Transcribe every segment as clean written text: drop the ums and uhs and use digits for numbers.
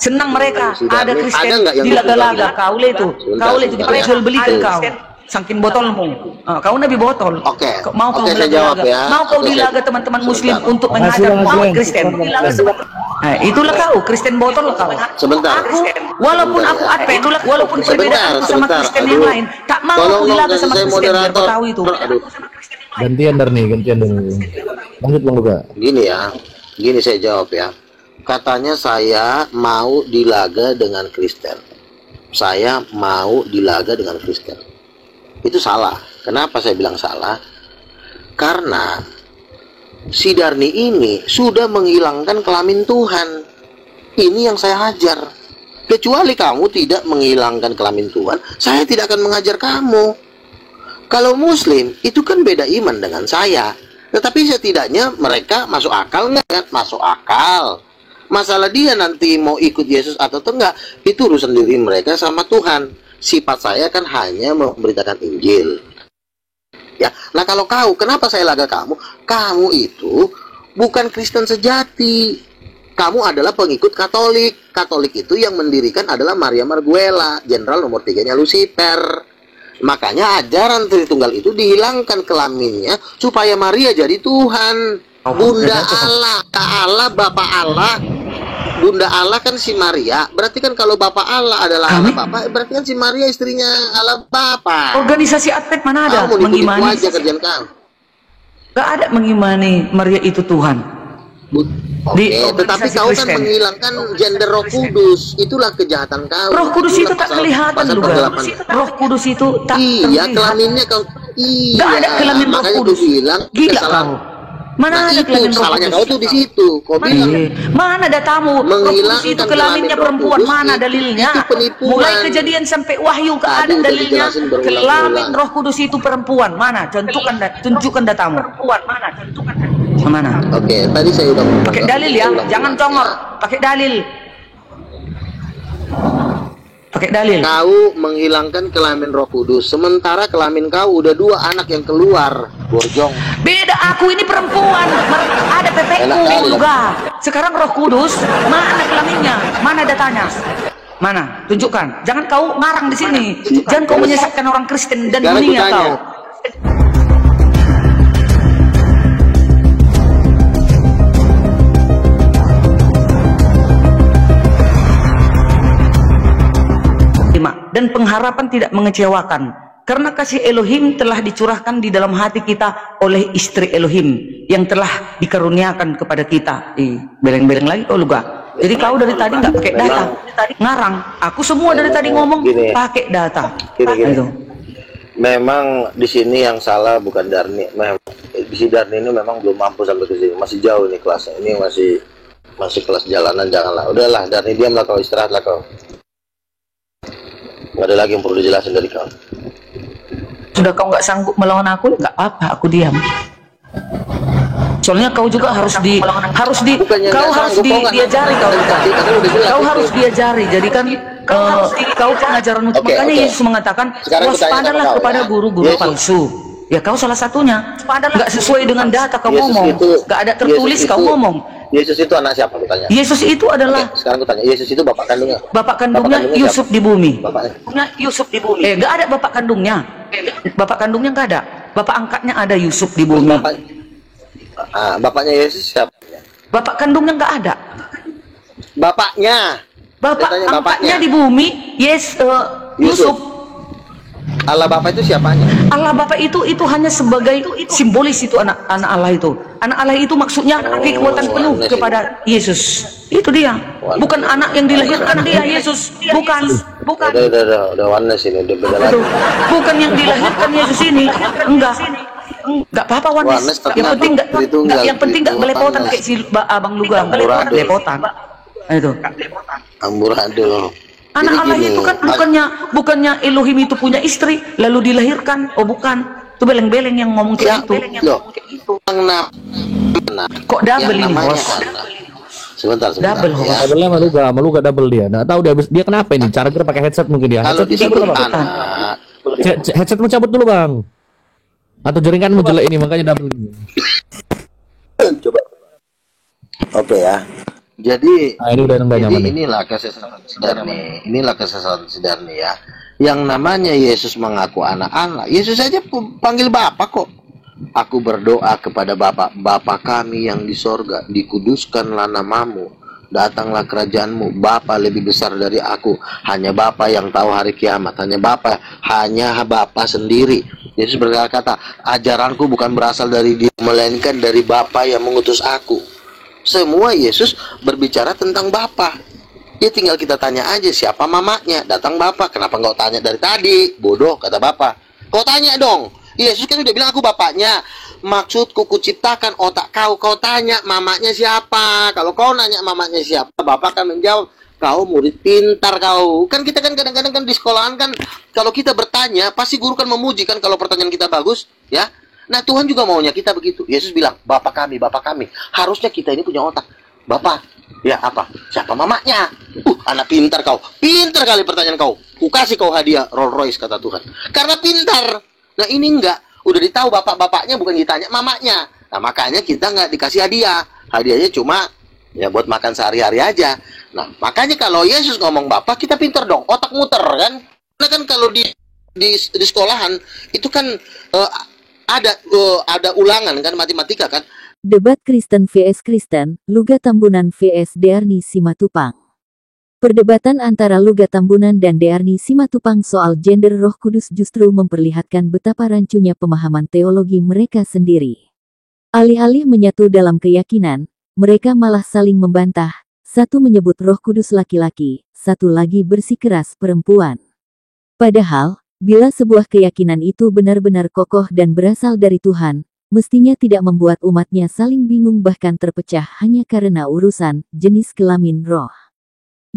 Senang mereka ada Ada Kristen nggak yang dilaga-laga kaule itu Sebentar. dijual belikan kau. Saking botolmu, kau nabi botol. Oke. Mau kau Oke, saya jawab dilaga, ya. mau kau Oke, dilaga teman-teman Muslim sebentar. untuk mengajar umat Kristen. Nah, itulah kau Kristen botol kau. Sebentar. Aku walaupun aku apa itulah walaupun perbedaan aku sama Kristen yang lain, tak mau Tolong aku dong, dilaga kasih sama saya Kristen biar moderator. kau tahu itu. Aduh. Gantian nih. Lanjut Bang Luka. Gini saya jawab ya. Katanya saya mau dilaga dengan Kristen. Saya mau dilaga dengan Kristen. Itu salah. Kenapa saya bilang salah? Karena si Darni ini sudah menghilangkan kelamin Tuhan. Ini yang saya hajar. Kecuali kamu tidak menghilangkan kelamin Tuhan, saya tidak akan mengajar kamu. Kalau Muslim, itu kan beda iman dengan saya. Tetapi setidaknya mereka masuk akal nggak? Masuk akal. Masalah dia nanti mau ikut Yesus atau enggak, itu urusan diri mereka sama Tuhan. Sifat saya kan hanya memberitakan Injil. Ya, nah kalau kau, kenapa saya laga kamu? Kamu itu bukan Kristen sejati. Kamu adalah pengikut Katolik. Katolik itu yang mendirikan adalah Maria Marguela, jenderal nomor 3-nya Lucifer. Makanya ajaran Tritunggal itu dihilangkan kelaminnya supaya Maria jadi Tuhan. Bunda Allah, Bapak Allah. Bunda Allah kan si Maria. Berarti kan kalau Bapak Allah adalah Allah Bapak, berarti kan si Maria istrinya Allah Bapak. Organisasi Advent mana ada mengimani aja kerjaan kau. Gak ada mengimani Maria itu Tuhan. Tetapi kau kan menghilangkan gender Roh Kudus. Itulah kejahatan kau. Roh Kudus itu tak kelihatan juga. Roh Kudus itu tak terlihat. Kelaminnya kau. Gak ada kelamin Roh Kudus. Gila kau. Mana ada kelamin Roh Salahnya Kudus? kau tuh di situ. Kau bilang mana datamu? Roh Kudus itu kelaminnya perempuan. Mana dalilnya? Mulai Kejadian sampai Wahyu ke ada dalilnya. Kelamin Roh Kudus itu perempuan. Mana? Tunjukkan datamu. Perempuan mana? Tunjukkan datamu. Mana? Oke, tadi saya udah pakai dalil ya, jangan congor. Pakai dalil. Pakai dalil. Kau menghilangkan kelamin Roh Kudus, sementara kelamin kau udah 2 anak yang keluar. Borjong. Beda, aku ini perempuan. Ada PPU juga. Sekarang Roh Kudus, mana kelaminnya? Mana datanya? Mana? Tunjukkan. Jangan kau ngarang di sini. Jangan kau menyesatkan orang Kristen dan dunia kau. Dan pengharapan tidak mengecewakan, karena kasih Elohim telah dicurahkan di dalam hati kita oleh istri Elohim yang telah dikaruniakan kepada kita. Beleng-beleng lagi kau Luga. Jadi kau dari tadi nggak pakai data, ngarang. Aku semua dari tadi ngomong pakai data. Gini. Memang di sini yang salah bukan Darni. Memang di sini Darni ini memang belum mampu sampai ke sini. Masih jauh nih kelasnya. Ini masih kelas jalanan, janganlah. Udahlah Darni, diamlah kau, istirahatlah kau. Gak ada lagi yang perlu dijelasin dari kau. Sudah kau nggak sanggup melawan aku, nggak apa, aku diam. Soalnya kau juga harus diajari kau harus diajari. Jadi kan kau pengajaran untuk makanya Yesus mengatakan waspadalah kepada guru-guru palsu. Ya kau salah satunya. Nggak sesuai dengan data kau ngomong, nggak ada tertulis kau ngomong. Yesus itu anak siapa, kutanya? Yesus itu adalah. Sekarang kutanya, Yesus itu bapak kandungnya. Bapak kandungnya Yusuf di bumi. Bapaknya Yusuf di bumi. Nggak ada bapak kandungnya. Bapak kandungnya nggak ada. Bapak angkatnya ada Yusuf di bumi. Bapaknya Yesus siapa? Bapak kandungnya nggak ada. Bapaknya. Bapak angkatnya di bumi. Yusuf. Allah Bapa itu siapanya? Allah Bapa itu hanya sebagai simbolis itu anak Allah itu. Anak Allah itu maksudnya kekuatan penuh kepada Yesus. Itu dia. Bukan anak yang dilahirkan dia Yesus. Bukan. Udah oneness ini, udah beda lagi. Bukan yang dilahirkan Yesus ini. Enggak apa-apa oneness. Yang penting enggak belepotan kayak si Abang Luga. Belepotan. Itu. Amburadul. Anak Allah itu kan bukannya Elohim itu punya istri lalu dilahirkan. Oh bukan, itu beleng-beleng yang ngomong kayak itu. Kok double ini bos? Sebentar. Double host. Double-nya Maluga double dia. Nggak tahu dia kenapa ini? Cara kita pakai headset mungkin dia. Kalau disebut anak. Headsetmu cabut dulu bang. Atau jaringanmu jelek ini makanya double. Coba. Oke ya. Jadi Nah, ini udah nggak nyaman nih. inilah kesesatan si Darni. Inilah kesesatan si Darni ya. Yang namanya Yesus mengaku anak Allah. Yesus aja panggil Bapa kok. Aku berdoa kepada Bapa, Bapa kami yang di sorga, dikuduskanlah namamu, datanglah kerajaanmu. Bapa lebih besar dari aku. Hanya Bapa yang tahu hari kiamat. Hanya Bapa sendiri. Yesus berkata, ajaranku bukan berasal dari dia, melainkan dari Bapa yang mengutus aku. Semua Yesus berbicara tentang Bapa. Ya tinggal kita tanya aja siapa mamanya. Datang Bapa. Kenapa nggak tanya dari tadi? Bodoh, kata Bapa. Kau tanya dong. Yesus kan udah bilang aku bapaknya. Maksudku kuciptakan otak kau tanya mamanya siapa. Kalau kau nanya mamanya siapa, Bapak akan menjawab, kau murid pintar kau. Kan kita kan kadang-kadang kan di sekolahan kan, kalau kita bertanya pasti guru kan memuji kan kalau pertanyaan kita bagus, ya. Nah Tuhan juga maunya kita begitu. Yesus bilang, Bapak kami. Harusnya kita ini punya otak. Bapak, ya apa? Siapa mamanya? Anak pintar kau. Pintar kali pertanyaan kau. Kukasih kau hadiah Rolls Royce, kata Tuhan. Karena pintar. Nah ini enggak. Udah ditahu bapak-bapaknya, bukan ditanya mamanya. Nah makanya kita nggak dikasih hadiah. Hadiahnya cuma ya buat makan sehari-hari aja. Nah makanya kalau Yesus ngomong Bapak, kita pintar dong. Otak muter kan. Karena kan kalau di sekolahan itu kan ada ulangan kan, matematika kan. Debat Kristen vs Kristen, Luga Tambunan vs Dearni Simatupang. Perdebatan antara Luga Tambunan dan Dearni Simatupang soal gender Roh Kudus justru memperlihatkan betapa rancunya pemahaman teologi mereka sendiri. Alih-alih menyatu dalam keyakinan, mereka malah saling membantah. Satu menyebut Roh Kudus laki-laki, satu lagi bersikeras perempuan. Padahal, bila sebuah keyakinan itu benar-benar kokoh dan berasal dari Tuhan, mestinya tidak membuat umatnya saling bingung bahkan terpecah hanya karena urusan jenis kelamin roh.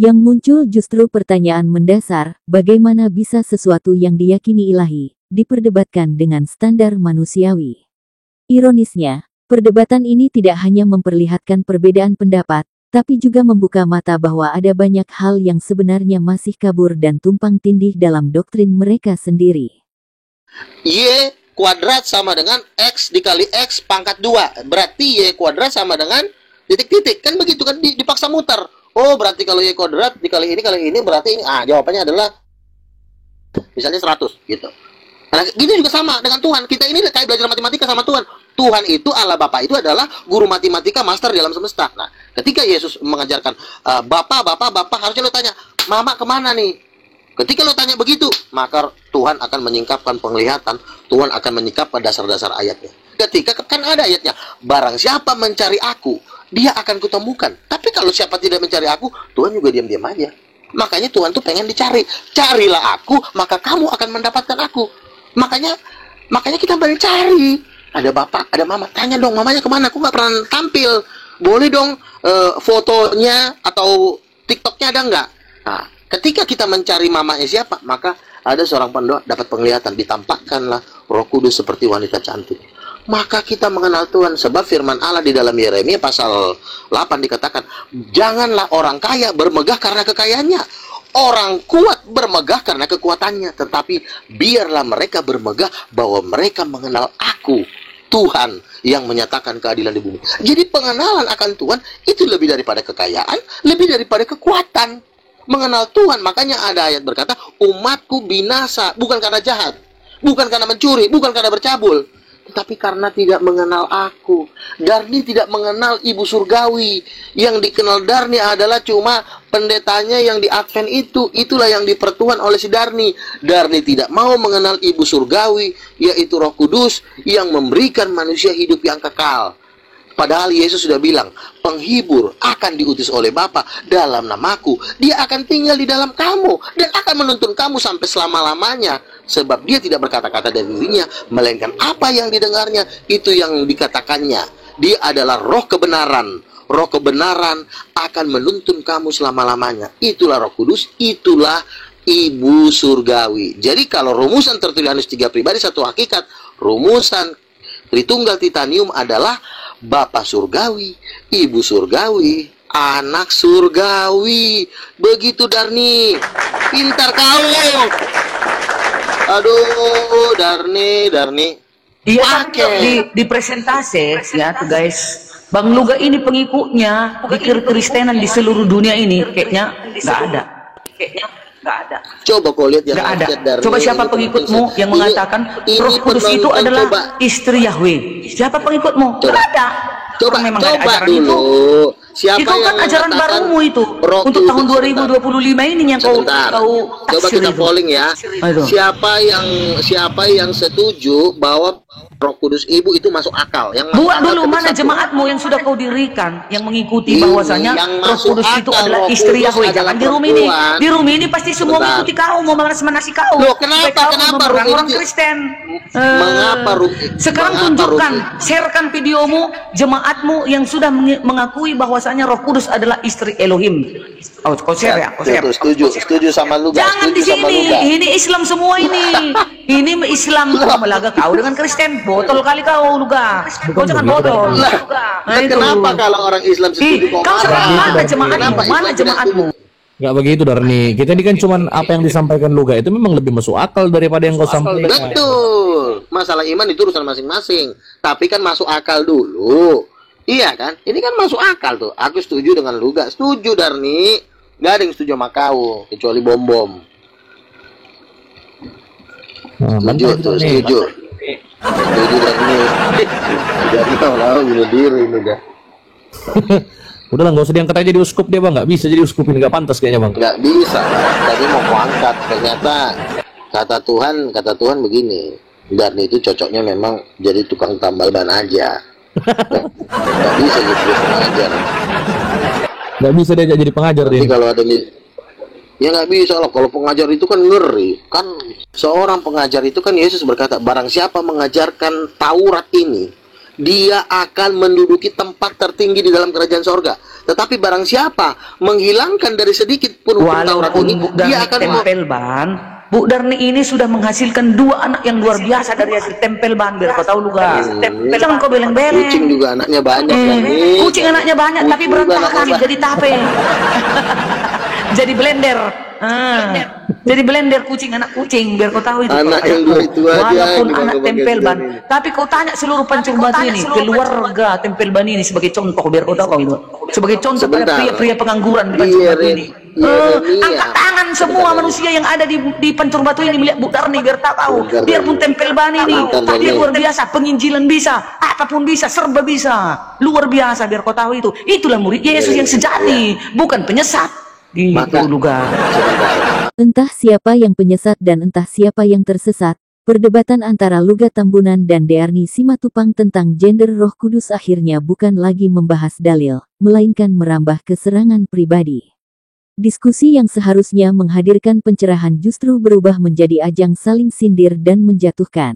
Yang muncul justru pertanyaan mendasar, bagaimana bisa sesuatu yang diyakini ilahi, diperdebatkan dengan standar manusiawi. Ironisnya, perdebatan ini tidak hanya memperlihatkan perbedaan pendapat, tapi juga membuka mata bahwa ada banyak hal yang sebenarnya masih kabur dan tumpang tindih dalam doktrin mereka sendiri. Y kuadrat sama dengan X dikali X pangkat 2. Berarti Y kuadrat sama dengan titik-titik. Kan begitu kan, dipaksa muter. Oh berarti kalau Y kuadrat dikali ini berarti ini. Jawabannya adalah misalnya 100 gitu. Nah gini juga sama dengan Tuhan. Kita ini kayak belajar matematika sama Tuhan. Tuhan itu, Allah Bapa itu adalah guru matematika master di alam semesta. Nah ketika Yesus mengajarkan Bapak harusnya lo tanya, Mama kemana nih? Ketika lo tanya begitu, maka Tuhan akan menyingkapkan penglihatan. Tuhan akan menyingkapkan dasar-dasar ayatnya. Ketika kan ada ayatnya, barang siapa mencari aku, dia akan kutemukan. Tapi kalau siapa tidak mencari aku, Tuhan juga diam-diam aja. Makanya Tuhan tuh pengen dicari. Carilah aku, maka kamu akan mendapatkan aku. Makanya kita mencari. Ada bapak, ada mama. Tanya dong, mamanya kemana? Aku nggak pernah tampil. Boleh dong fotonya atau TikToknya ada nggak? Nah, ketika kita mencari mamanya siapa, maka ada seorang pendoa dapat penglihatan. Ditampakkanlah Roh Kudus seperti wanita cantik. Maka kita mengenal Tuhan. Sebab firman Allah di dalam Yeremia pasal 8 dikatakan, janganlah orang kaya bermegah karena kekayaannya. Orang kuat bermegah karena kekuatannya. Tetapi biarlah mereka bermegah bahwa mereka mengenal aku, Tuhan yang menyatakan keadilan di bumi. Jadi pengenalan akan Tuhan itu lebih daripada kekayaan, lebih daripada kekuatan. Mengenal Tuhan, makanya ada ayat berkata, umatku binasa bukan karena jahat, bukan karena mencuri, bukan karena bercabul, tetapi karena tidak mengenal aku. Darni tidak mengenal ibu surgawi. Yang dikenal Darni adalah cuma pendetanya yang di Advent itu. Itulah yang dipertuan oleh si Darni. Darni tidak mau mengenal ibu surgawi, yaitu Roh Kudus yang memberikan manusia hidup yang kekal. Padahal Yesus sudah bilang, penghibur akan diutus oleh Bapa dalam namaku. Dia akan tinggal di dalam kamu dan akan menuntun kamu sampai selama-lamanya. Sebab dia tidak berkata-kata dari dirinya, melainkan apa yang didengarnya, itu yang dikatakannya. Dia adalah roh kebenaran. Roh kebenaran akan menuntun kamu selama-lamanya. Itulah Roh Kudus, itulah Ibu Surgawi. Jadi kalau rumusan tertulis 3 pribadi satu hakikat, rumusan Tritunggal Titanium adalah Bapa Surgawi, Ibu Surgawi, Anak Surgawi. Begitu Darni. Pintar kau. Aduh, Darni. Iya, di presentasi ya tuh guys. Bang Luga ini pengikutnya di Kristenan di seluruh dunia ini kayaknya nggak ada. Coba kau lihat yang Nggak ada. Arsyad Darmi Coba siapa ini pengikutmu penting. yang mengatakan Roh Kudus itu penonton, adalah coba. istri Yahweh? Siapa pengikutmu? Coba. Nggak ada. Coba, Orang memang nggak ada coba ajaran dulu. itu. Siapa Itu kan yang ajaran mengatakan barumu itu. Roh Untuk tahun Kudus? 2025 ini yang Sebentar. kau Coba tafsir kita itu. polling ya. Aduh. Siapa yang setuju bahwa Roh Kudus Ibu itu masuk akal? Yang masuk Buat akal dulu cuma mana satu. jemaatmu yang sudah kau dirikan yang mengikuti Ini bahwasanya yang Roh masuk Kudus itu akal, adalah Roh istri Kudus Yahweh. adalah Jangan di room ini. perempuan. Di room ini pasti semua Sebentar. mengikuti kau, mau manasi kau. Loh, kenapa? Supaya kau Kenapa memerangi room orang ini- Kristen? Mengapa room- Sekarang mengapa tunjukkan, room- sharekan videomu jemaatmu yang sudah mengakui bahwasanya Roh Kudus adalah istri Elohim. Oh, kau share ya, kau share. Setuju sama lu. Jangan di sini, ini Islam semua ini. Ini Islam sama laga kau dengan Kristen. Botol kali kau Luga. Kau jangan botol. Nah, kenapa kalau orang Islam setuju kok Kau sekarang marah? mana jemaatmu? Kenapa Mana Islam tidak jemaatmu? Nggak begitu Darni. Kita ini kan cuman apa yang disampaikan Luga itu memang lebih masuk akal daripada yang kau sampaikan. Betul. Masalah iman itu urusan masing-masing. Tapi kan masuk akal dulu. Iya kan? Ini kan masuk akal tuh. Aku setuju dengan lu gak? Setuju Darni. Gak ada yang setuju sama kau. Kecuali bom-bom. Nah, Setuju mantap tuh, nih. setuju. Setuju Darni. Jadi lama bunuh diri ini dah. Udahlah nggak usah diangkat aja di uskup dia bang. Nggak bisa jadi uskup ini, nggak pantas kayaknya bang. Gak bisa. Tadi mau kuangkat. Ternyata kata Tuhan begini. Darni itu cocoknya memang jadi tukang tambal ban aja. Gak bisa jadi pengajar. Nggak bisa dia jadi pengajar Tapi dia. kalau ada nih, ya nggak bisa lah. Kalau pengajar itu kan ngeri. Kan seorang pengajar itu kan Yesus berkata, barang siapa mengajarkan Taurat ini, dia akan menduduki tempat tertinggi di dalam kerajaan sorga. Tetapi barang siapa menghilangkan dari sedikit pun hukum Taurat Walaupun ini, Bu dia Darni akan tempel ban, Bu Darni ini sudah menghasilkan 2 anak yang luar biasa dari hasil tempel ban. Biar kau tahu Luga. Jangan kau beleng-beleng. kucing juga anaknya banyak kan nih. Kucing anaknya banyak tapi Kucing juga berantakan anaknya jadi tape. Jadi blender. Jadi blender kucing, anak kucing, biar kau tahu itu. Anak Kalau yang anakku. dua itu aja Walaupun yang anak dibawa tempel bagian ban, ini. tapi kau tanya seluruh pancung batu ini, keluarga tempel ban ini sebagai contoh, biar kau tahu kau itu. Sebagai contoh pada Sebentar. pria-pria pengangguran di pancung batu ini. Yeremia. Angkat tangan semua manusia yang ada di pancung batu ini melihat Bu Darni, biar tak tahu. Sebentar, Biarpun Darni. tempel ban ini, Sebentar, dia Darni. luar biasa, penginjilan bisa, apapun bisa, serba bisa, luar biasa, biar kau tahu itu. Itulah murid Yesus yang sejati, bukan penyesat. Di Maka- Luga. Sebentar. Entah siapa yang penyesat dan entah siapa yang tersesat, perdebatan antara Luga Tambunan dan Dearni Simatupang tentang gender Roh Kudus akhirnya bukan lagi membahas dalil, melainkan merambah ke serangan pribadi. Diskusi yang seharusnya menghadirkan pencerahan justru berubah menjadi ajang saling sindir dan menjatuhkan.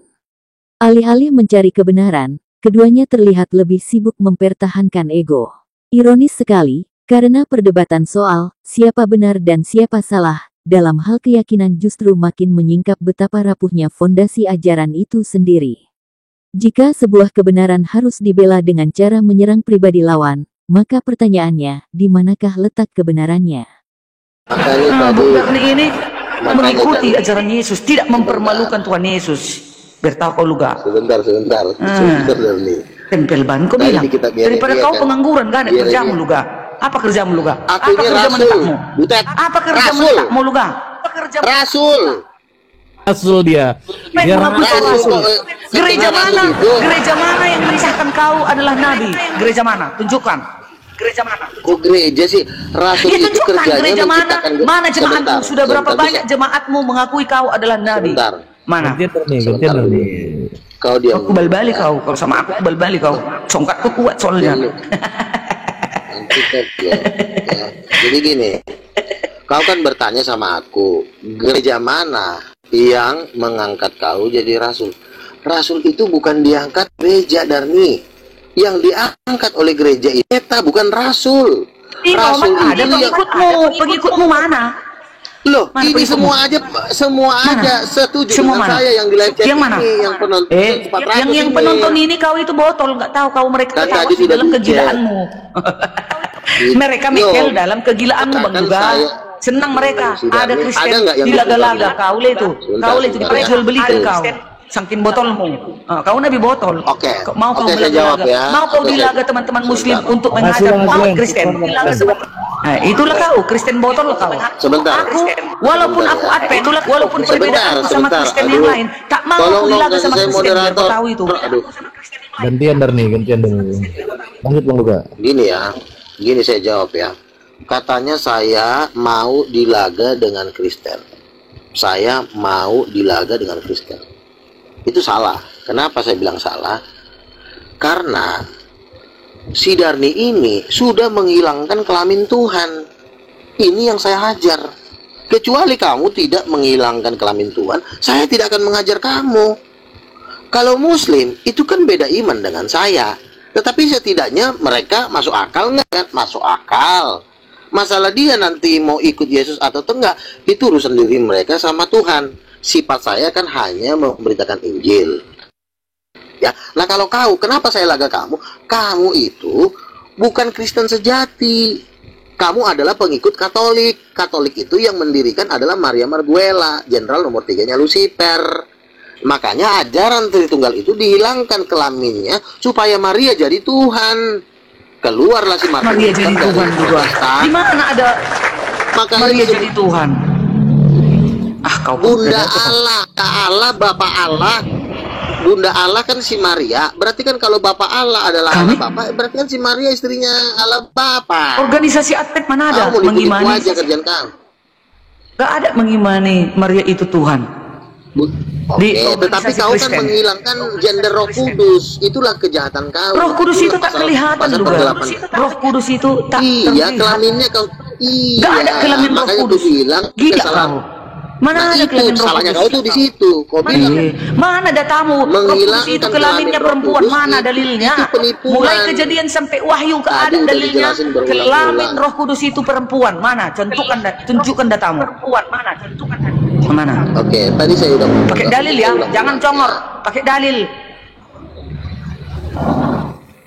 Alih-alih mencari kebenaran, keduanya terlihat lebih sibuk mempertahankan ego. Ironis sekali, karena perdebatan soal siapa benar dan siapa salah dalam hal keyakinan justru makin menyingkap betapa rapuhnya fondasi ajaran itu sendiri. Jika sebuah kebenaran harus dibela dengan cara menyerang pribadi lawan, maka pertanyaannya, di manakah letak kebenarannya? Makanya Bu tadi Darni ini Makanya mengikuti tadi- ajaran Yesus, tidak mempermalukan Tuhan Yesus. Biar tahu kau Luga. sebentar Darni. Tempel ban kau Tadi bilang. kita biarin Daripada dia kau kan. pengangguran kan, Biarin kerjamu dia. Luga. Apa kerjamu Luga? Aku Apa ini kerja rasul, menetapmu? Butet. Apa kerja Rasul. menetapmu Luga? Apa kerja Rasul. Rasul dia. Dia mengaku kau Rasul. rasul? Gereja Rasul mana? itu. Gereja mana yang menisahkan kau adalah nabi? Gereja mana? Tunjukkan. Gereja mana? Kok gereja sih? Rasul Ya itu tunjukkan kerjanya gereja mana? menciptakan Mana jemaatmu? Sebentar, Sudah berapa sebentar, banyak jemaatmu mengakui kau adalah nabi? Sebentar. Mana? Gantian Darni, gantian Sebentar. Darni. Kau diam. Aku bal-bali kau. Kalau sama aku bal-bali kau. Songkatku kuat soalnya. Diam lu. Nanti kau diam. Ya. Jadi gini, kau kan bertanya sama aku, gereja mana yang mengangkat kau jadi rasul? Rasul itu bukan diangkat gereja Darni. Yang diangkat oleh gereja itu kita bukan rasul. Ih, Rasul Muhammad, ada itu yang pengikutmu mana? loh, Mana ini pengikutmu? semua Mana? aja setuju Semua dengan mana? saya yang di live chat Yang mana? ini, yang penonton 400 yang ini. penonton ini kau itu botol, nggak tahu kau mereka Kan ketawa tadi di sudah dalam di-chat. kegilaanmu. Mereka Yo, mekel dalam kegilaanmu Bang katakan juga. saya- Senang mereka. Sudah, Ada ada Kristen nggak yang di laga-laga. sebentar. Kau le itu. Sebentar, Kau le itu sebentar, dijual belikan ya. kau. Sangkin botolmu. Kau nabi botol. Oke. Mau kau Oke, saya jawab melaga-laga. ya. Mau kau Oke, dilaga saya- teman-teman muslim Sebentar. untuk Makasih, menghadap Bang umat Glenn. Kristen. Makasih. Nah, itulah kau, Kristen botol kau. Sebentar. Aku, walaupun Sebentar, aku ya. advent, walaupun perbedaan sama Sebentar. Kristen yang Aduh. lain, tak mau Tolong aku dong, dilaga sama saya Kristen, biar kau moderator. tahu itu. Aduh. Gantian Darni, gantian dong. Lanjut Bang Luga. Gini saya jawab ya. Katanya saya mau dilaga dengan Kristen. Saya mau dilaga dengan Kristen. Itu salah. Kenapa saya bilang salah? Karena si Darni ini sudah menghilangkan kelamin Tuhan. Ini yang saya hajar. Kecuali kamu tidak menghilangkan kelamin Tuhan, saya tidak akan mengajar kamu. Kalau Muslim, itu kan beda iman dengan saya. Tetapi setidaknya mereka masuk akal nggak kan? Masuk akal. Masalah dia nanti mau ikut Yesus atau enggak, itu urusan diri mereka sama Tuhan. Sifat saya kan hanya memberitakan Injil. Ya, nah kalau kau, kenapa saya laga kamu? Kamu itu bukan Kristen sejati. Kamu adalah pengikut Katolik. Katolik itu yang mendirikan adalah Maria Marguela, jenderal nomor 3-nya Lucifer. Makanya ajaran Tritunggal itu dihilangkan kelaminnya supaya Maria jadi Tuhan. Keluarlah si Maria jadi Tuhan juga. Di mana ada Makanya Maria jadi Tuhan? Kau Bunda Allah, Allah, Bapak Allah. Bunda Allah kan si Maria. Berarti kan kalau Bapak Allah adalah Allah Bapak, berarti kan si Maria istrinya Allah Bapak. Organisasi Advent mana ada Kamu mengimani? aja kerjaan kamu. Gak ada mengimani Maria itu Tuhan. Oke, tetapi kau kan menghilangkan gender Roh Kudus. Itulah kejahatan kau. Roh Kudus itu tak kelihatan juga. Roh Kudus itu tak Iya, terlihat. kelaminnya kau. Iya. Gak ada kelamin Roh Makanya Kudus. aku bilang Gila kesalahan. kau. Mana ada itu kelamin Roh salahnya Kudus? kau tuh di situ. Kau bilang Mana datamu? Roh Kudus menghilangkan itu kelaminnya kelamin Roh perempuan. Kudus Mana itu dalilnya? penipuan. Mulai kejadian sampai Wahyu gak Tadi ada udah dalilnya. dijelasin berulang-ulang. Kelamin Roh Kudus itu perempuan. Mana? Tunjukkan datamu. Perempuan mana? Mana? Oke, tadi saya udah Pakai dalil ya, jangan congor. Pakai dalil.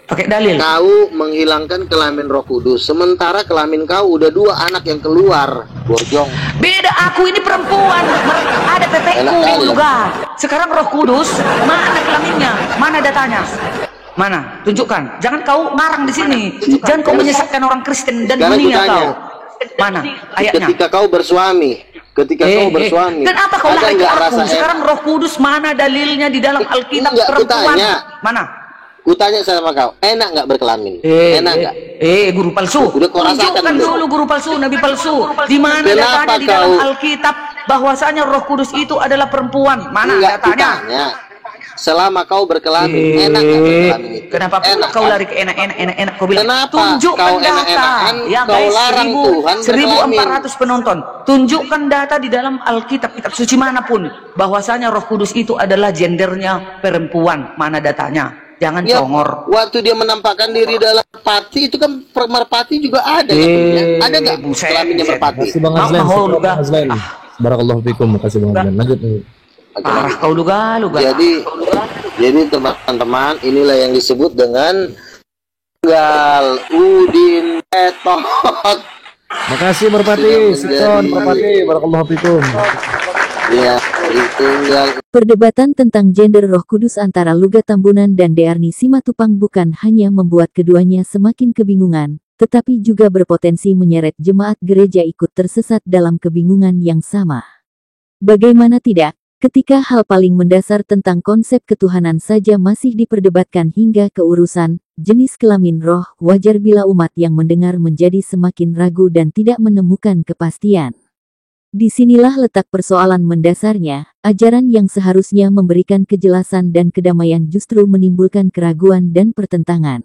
Pakai dalil. Kau menghilangkan kelamin Roh Kudus, sementara kelamin kau udah 2 anak yang keluar. Borjong. Beda, aku ini perempuan. Ada Enak tetekku kali. juga. Sekarang Roh Kudus, mana kelaminnya? Mana datanya? Mana? Tunjukkan. Jangan kau ngarang di sini. Jangan kau menyesatkan orang Kristen dan Sekarang dunia kutanya. kau. Mana ayatnya? Ketika kau bersuami, kau bersuami, Kenapa kau ada lari ke nggak aku? rasa Sekarang Roh Kudus mana dalilnya di dalam Alkitab Enggak, perempuan? kutanya. Mana? Kutanya sama kau, enak nggak berkelamin? Enak nggak? Guru palsu. Udah kau rasakan Tunjukkan belum? dulu guru palsu, nabi palsu. Di mana Kenapa datanya di dalam kau- Alkitab bahwasanya Roh Kudus itu adalah perempuan? Mana Enggak, datanya? kutanya. Selama kau berkelamin, enak nggak berkelamin itu? Kenapa Enak, kau kan? lari ke enak? Kau bilang Kenapa tunjukkan kau data. enak-enakan, Ya kau guys, larang Tuhan 1400 penonton. Tunjukkan data di dalam Alkitab, kitab suci manapun bahwasanya Roh Kudus itu adalah gendernya perempuan. Mana datanya? Jangan Ya, congor. waktu dia menampakkan diri dalam merpati, itu kan merpati juga ada kan? Ada nggak buset, kelaminnya buset. merpati? Kasih Bang Mau- Azlan, mau syukur juga. Bang Azlan. Barakallahu fikum, makasih Bang Azlan. Lanjut. Parah kau luga. Jadi teman-teman, inilah yang disebut dengan tunggal Udin Etot. Makasih Merpati, Sikon, Merpati, barakallahu fikum. Ya, tunggal. Perdebatan tentang gender Roh Kudus antara Luga Tambunan dan Dearni Simatupang bukan hanya membuat keduanya semakin kebingungan, tetapi juga berpotensi menyeret jemaat gereja ikut tersesat dalam kebingungan yang sama. Bagaimana tidak, ketika hal paling mendasar tentang konsep ketuhanan saja masih diperdebatkan hingga ke urusan jenis kelamin roh, wajar bila umat yang mendengar menjadi semakin ragu dan tidak menemukan kepastian. Disinilah letak persoalan mendasarnya, ajaran yang seharusnya memberikan kejelasan dan kedamaian justru menimbulkan keraguan dan pertentangan.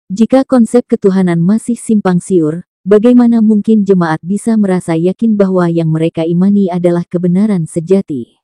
Jika konsep ketuhanan masih simpang siur, bagaimana mungkin jemaat bisa merasa yakin bahwa yang mereka imani adalah kebenaran sejati?